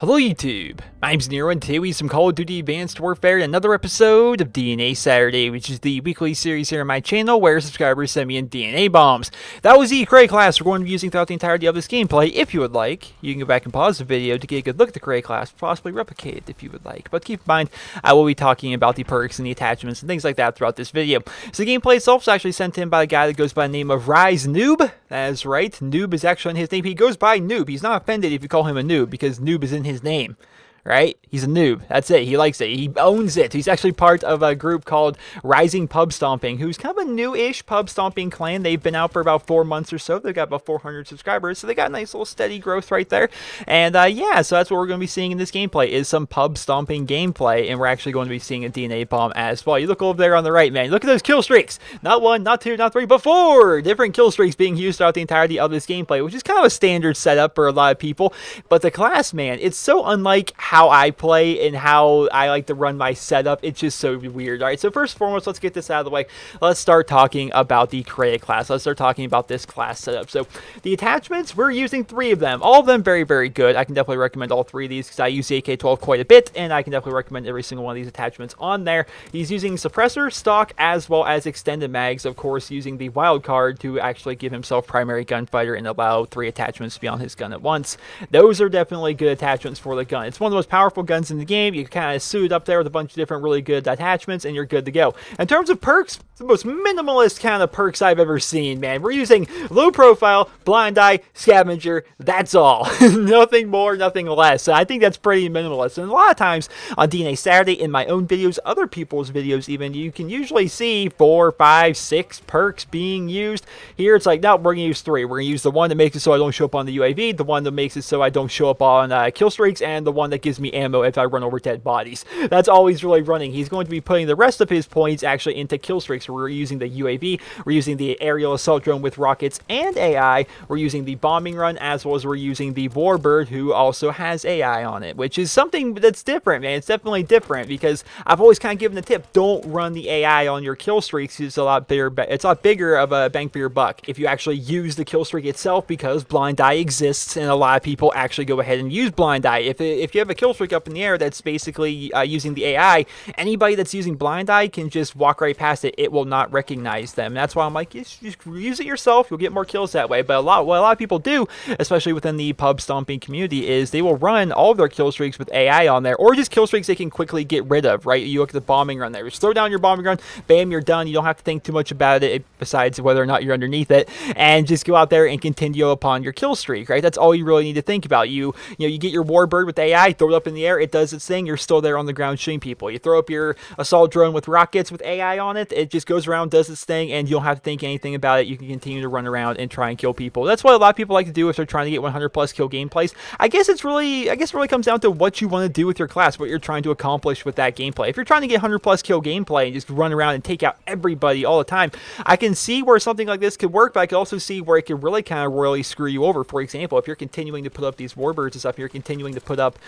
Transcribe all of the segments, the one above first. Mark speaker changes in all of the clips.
Speaker 1: Hello YouTube, my name's Nero and today we have some Call of Duty Advanced Warfare and another episode of DNA Saturday, which is the weekly series here on my channel where subscribers send me in DNA bombs. That was the Cray class we're going to be using throughout the entirety of this gameplay. If you would like, you can go back and pause the video to get a good look at the Cray class, possibly replicate it if you would like. But keep in mind, I will be talking about the perks and the attachments and things like that throughout this video. So the gameplay itself is actually sent in by a guy that goes by the name of Rise Noob. That is right, Noob is actually in his name. He goes by Noob. He's not offended if you call him a noob because Noob is in his name. Right? He's a noob. That's it. He likes it. He owns it. He's actually part of a group called Rising Pubstomping, who's kind of a new-ish pub stomping clan. They've been out for about 4 months or so. They've got about 400 subscribers, so they got a nice little steady growth right there. And yeah, so that's what we're going to be seeing in this gameplay is some pub stomping gameplay, and we're actually going to be seeing a DNA bomb as well. You look over there on the right, man. Look at those kill streaks. Not 1, not 2, not 3, but 4 different kill streaks being used throughout the entirety of this gameplay, which is kind of a standard setup for a lot of people. But the class, man, it's so unlike how I play and how I like to run my setup. It's just so weird. All right, so first and foremost, let's get this out of the way. Let's start talking about the Cray class. Let's start talking about this class setup. So the attachments, we're using 3 of them. All of them very, very good. I can definitely recommend all 3 of these because I use the AK12 quite a bit, and I can definitely recommend every single one of these attachments on there. He's using suppressor, stock, as well as extended mags, of course, using the wild card to actually give himself primary gunfighter and allow 3 attachments to be on his gun at once. Those are definitely good attachments for the gun. It's one of the most powerful guns in the game. You kind of suit it up there with a bunch of different really good attachments and you're good to go. In terms of perks, the most minimalist kind of perks I've ever seen, man. We're using low profile, blind eye, scavenger, that's all. Nothing more, nothing less. So I think that's pretty minimalist. And a lot of times on DNA Saturday, in my own videos, other people's videos even, you can usually see 4, 5, 6 perks being used. Here it's like, no, we're going to use 3. We're going to use the one that makes it so I don't show up on the UAV, the one that makes it so I don't show up on kill streaks, and the one that gives me ammo if I run over dead bodies. That's all he's really running. He's going to be putting the rest of his points actually into kill streaks. We're using the UAV, we're using the aerial assault drone with rockets and AI, we're using the bombing run, as well as we're using the warbird, who also has AI on it, which is something that's different, man. It's definitely different because I've always kind of given the tip, don't run the AI on your kill streaks. It's a lot bigger of a bang for your buck if you actually use the kill streak itself, because blind eye exists and a lot of people actually go ahead and use blind eye. If you have a kill streak up in the air that's basically using the AI, anybody that's using blind eye can just walk right past it. It will not recognize them. That's why I'm like, just use it yourself. You'll get more kills that way. But what a lot of people do, especially within the pub stomping community, is they will run all of their kill streaks with AI on there, or just kill streaks they can quickly get rid of, right? You look at the bombing run there. Just throw down your bombing run, bam, you're done. You don't have to think too much about it besides whether or not you're underneath it, and just go out there and continue upon your kill streak, right? That's all you really need to think about. You get your warbird with AI, throw it up in the air, it does its thing, you're still there on the ground shooting people. You throw up your assault drone with rockets with AI on it, it just goes around, does its thing, and you don't have to think anything about it. You can continue to run around and try and kill people. That's what a lot of people like to do if they're trying to get 100 plus kill gameplays. I guess it really comes down to what you want to do with your class, what you're trying to accomplish with that gameplay. If you're trying to get 100 plus kill gameplay and just run around and take out everybody all the time, I can see where something like this could work, but I can also see where it could really kind of royally screw you over. For example, if you're continuing to put up these warbirds and stuff, you're continuing to put up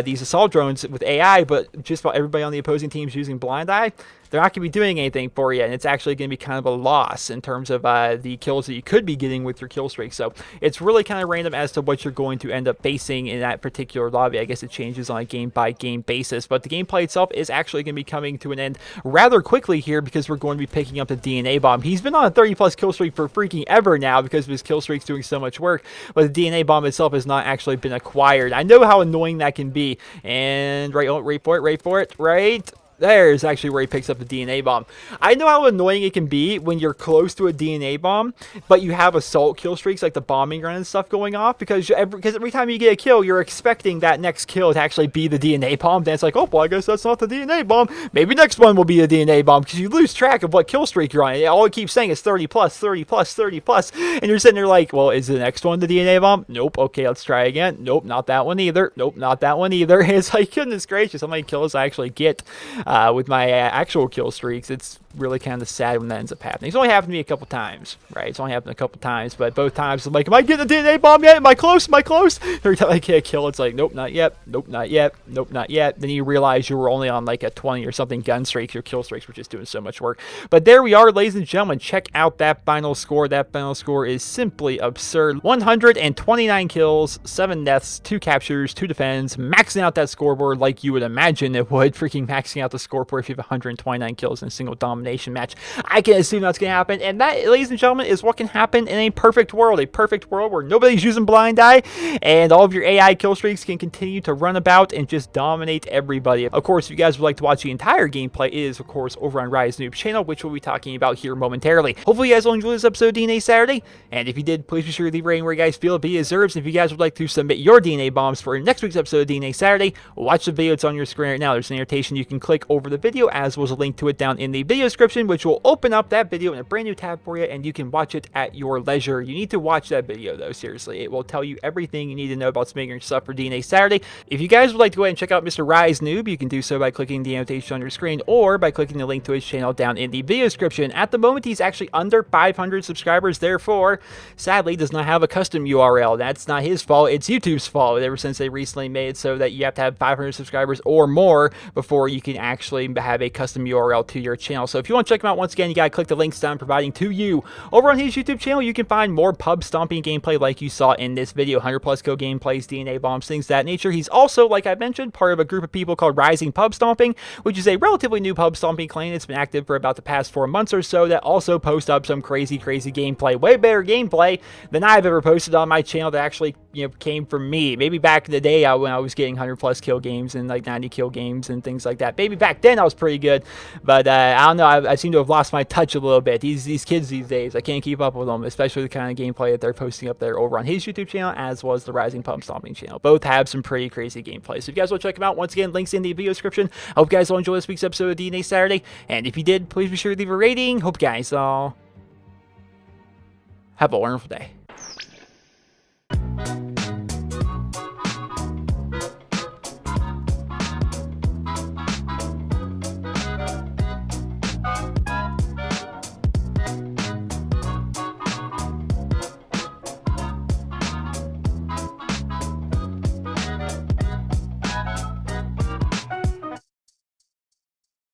Speaker 1: these assault drones with AI, but just about everybody on the opposing team is using blind eye, they're not going to be doing anything for you, and it's actually going to be kind of a loss in terms of the kills that you could be getting with your kill streak. So it's really kind of random as to what you're going to end up facing in that particular lobby. I guess it changes on a game-by-game basis, but the gameplay itself is actually going to be coming to an end rather quickly here because we're going to be picking up the DNA bomb. He's been on a 30-plus kill streak for freaking ever now because of his kill streaks doing so much work, but the DNA bomb itself has not actually been acquired. I know how annoying that can be, and right for it, right? There's actually where he picks up the DNA bomb. I know how annoying it can be when you're close to a DNA bomb, but you have assault kill streaks like the bombing run and stuff going off, because every time you get a kill, you're expecting that next kill to actually be the DNA bomb. Then it's like, oh, well, I guess that's not the DNA bomb. Maybe next one will be the DNA bomb, because you lose track of what kill streak you're on. All it keeps saying is 30 plus, 30 plus, 30 plus, and you're sitting there like, well, is the next one the DNA bomb? Nope. Okay, let's try again. Nope, not that one either. Nope, not that one either. It's like, goodness gracious, how many kills I actually get with my actual kill streaks. It's really kind of sad when that ends up happening. It's only happened to me a couple times, right? It's only happened a couple times, but both times I'm like, am I getting a DNA bomb yet? Am I close? Am I close? Every time I get a kill, it's like, nope, not yet. Nope, not yet. Nope, not yet. Then you realize you were only on like a 20 or something gun streak. Your kill streaks were just doing so much work. But there we are, ladies and gentlemen. Check out that final score. That final score is simply absurd. 129 kills, 7 deaths, 2 captures, 2 defends, maxing out that scoreboard like you would imagine it would. Freaking maxing out the scoreboard if you have 129 kills in a single domination match. I can assume that's going to happen. And that, ladies and gentlemen, is what can happen in a perfect world. A perfect world where nobody's using blind eye and all of your AI kill streaks can continue to run about and just dominate everybody. Of course, if you guys would like to watch the entire gameplay, it is, of course, over on Rise Noob channel, which we'll be talking about here momentarily. Hopefully, you guys will enjoy this episode of DNA Saturday. And if you did, please be sure to leave a rating where you guys feel it deserves. And if you guys would like to submit your DNA bombs for next week's episode of DNA Saturday, watch the video. It's on your screen right now. There's an annotation you can click over the video, as well as a link to it down in the video description, which will open up that video in a brand new tab for you, and you can watch it at your leisure. You need to watch that video, though, seriously. It will tell you everything you need to know about submitting your stuff for DNA Saturday. If you guys would like to go ahead and check out Mr. Rise Noob, you can do so by clicking the annotation on your screen or by clicking the link to his channel down in the video description. At the moment, he's actually under 500 subscribers, therefore, sadly, does not have a custom URL. That's not his fault. It's YouTube's fault ever since they recently made it so that you have to have 500 subscribers or more before you can actually have a custom URL to your channel. So if you want to check him out, once again, you got to click the links down providing to you. Over on his YouTube channel, you can find more pub stomping gameplay like you saw in this video, 100 plus kill gameplays, DNA bombs, things of that nature. He's also, like I mentioned, part of a group of people called Rising Pubstomping, which is a relatively new pub stomping clan. It's been active for about the past 4 months or so, that also post up some crazy gameplay, way better gameplay than I've ever posted on my channel that actually, came from me. Maybe back in the day when I was getting 100 plus kill games and like 90 kill games and things like that. Maybe back then I was pretty good, but I don't know. I seem to have lost my touch a little bit. These kids these days, I can't keep up with them, especially the kind of gameplay that they're posting up there over on his YouTube channel, as well as the Rising Pub Stomping channel. Both have some pretty crazy gameplay. So if you guys want to check them out, once again, links in the video description. I hope you guys will enjoy this week's episode of DNA Saturday. And if you did, please be sure to leave a rating. Hope you guys all have a wonderful day.